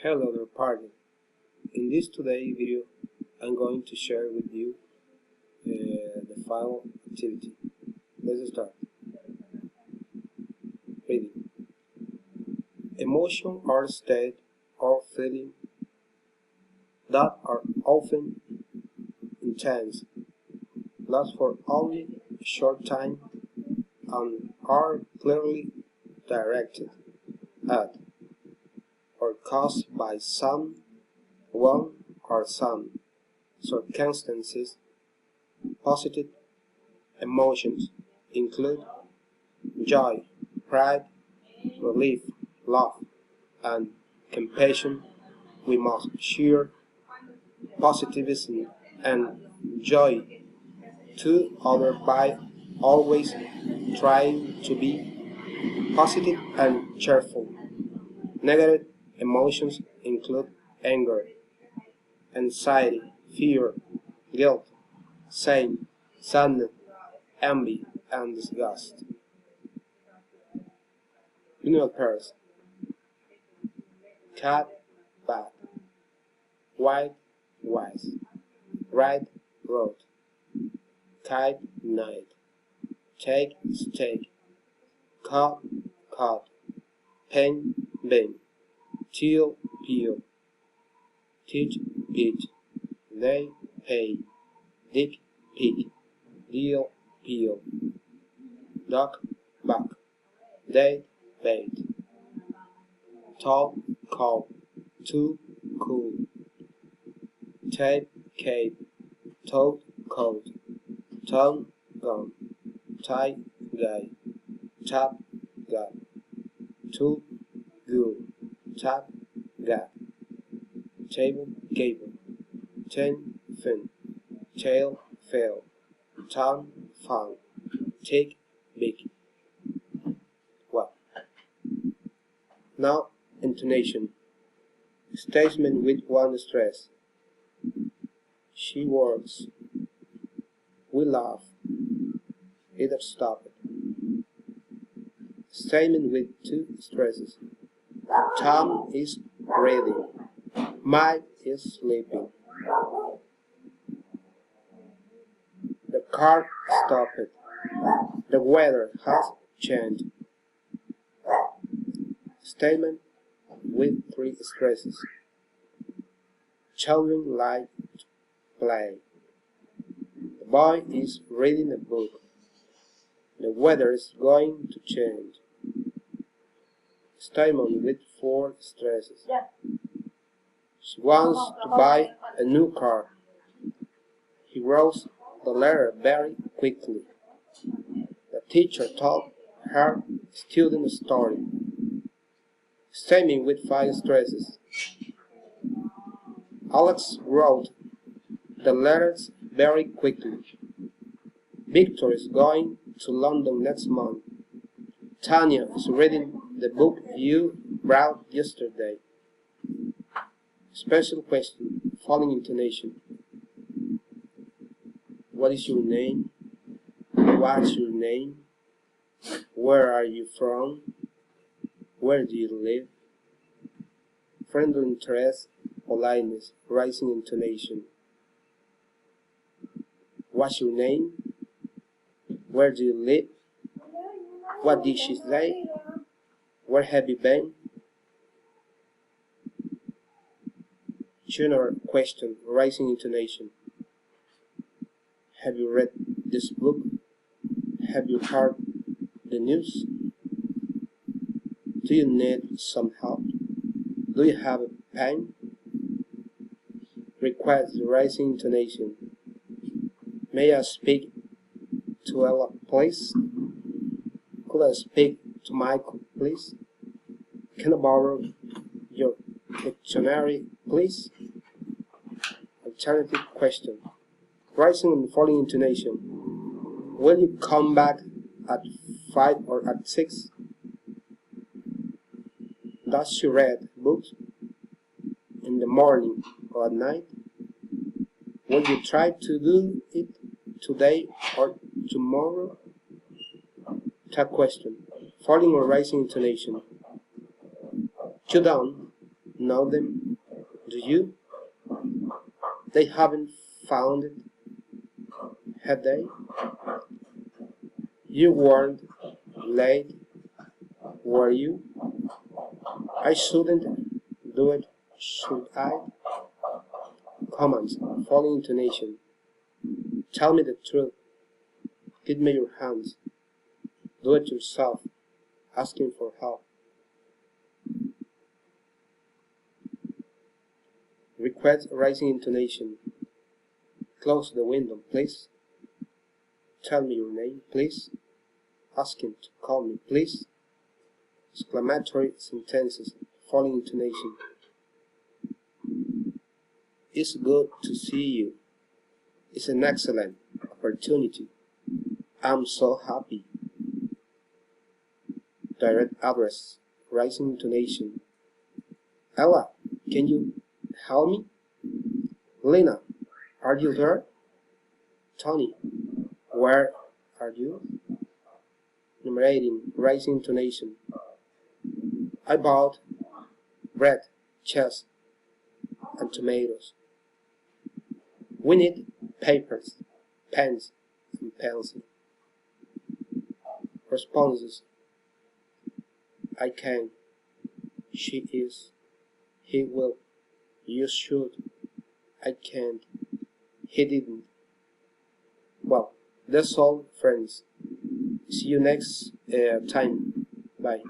Hello there party. In this today video I'm going to share with you the final activity. Let's start. Reading. Emotion are a state or feeling that are often intense, last for only a short time, and are clearly directed at or caused by someone or some circumstances. Positive emotions include joy, pride, relief, love, and compassion. We must share positivism and joy to others by always trying to be positive and cheerful. Negative emotions include anger, anxiety, fear, guilt, shame, sadness, envy, and disgust. Funeral pairs: cat, bat, white, wise, right, road, kite, night, take, stake, cut, cut, pen, bin, teal, peel, teach, eat, they, pay, dick, pig, deal, peel, duck, buck, date, bait, tall, call, too, cool, tape, cape, toad, coat, tongue, gum, tie, guy, tap, gap, tool, ghoul, tap, gap, table, gable, tin, fin, tail, fail, tongue, fun, tick, big. Well, now intonation. Statement with one stress. She works. We laugh. Either stop it. Statement with two stresses. Tom is reading. Mike is sleeping. The car stopped. The weather has changed. Statement with three stresses. Children like to play. The boy is reading a book. The weather is going to change. Statement with four stresses. She wants to buy a new car. He wrote the letter very quickly. The teacher told her student a story. Statement with five stresses. Alex wrote the letters very quickly. Victor is going to London next month. Tanya is reading the book you brought yesterday. Special question, following intonation. What is your name? What's your name? Where are you from? Where do you live? Friendly interest, politeness, rising intonation. What's your name? Where do you live? What did she say? Where have you been? General question, rising intonation. Have you read this book? Have you heard the news? Do you need some help? Do you have a pen? Request, rising intonation. May I speak to Ella, please? Could I speak to Michael, please? Can I borrow your dictionary, please? Alternative question. Rising and falling intonation. Will you come back at 5 or at 6? Does she read books in the morning or at night? Will you try to do it today or tomorrow? Third question. Falling or rising intonation. You done? know them, do you? They haven't found it, have they? You weren't late, were you? I shouldn't do it, should I? Commands, falling intonation. Tell me the truth. Give me your hands. Do it yourself, asking for help. Request rising intonation. Close the window, please. Tell me your name, please. Asking to call me, please. Exclamatory sentences, falling intonation. It's good to see you. It's an excellent opportunity. I'm so happy. Direct address, rising intonation. Ella, can you help me? Lena, are you there? Tony, where are you? Enumerating, rising intonation. I bought bread, cheese, and tomatoes. We need papers, pens, and pencil. Responses. I can. She is. He will. You should. I can't. He didn't. Well, that's all, friends. See you next time. Bye.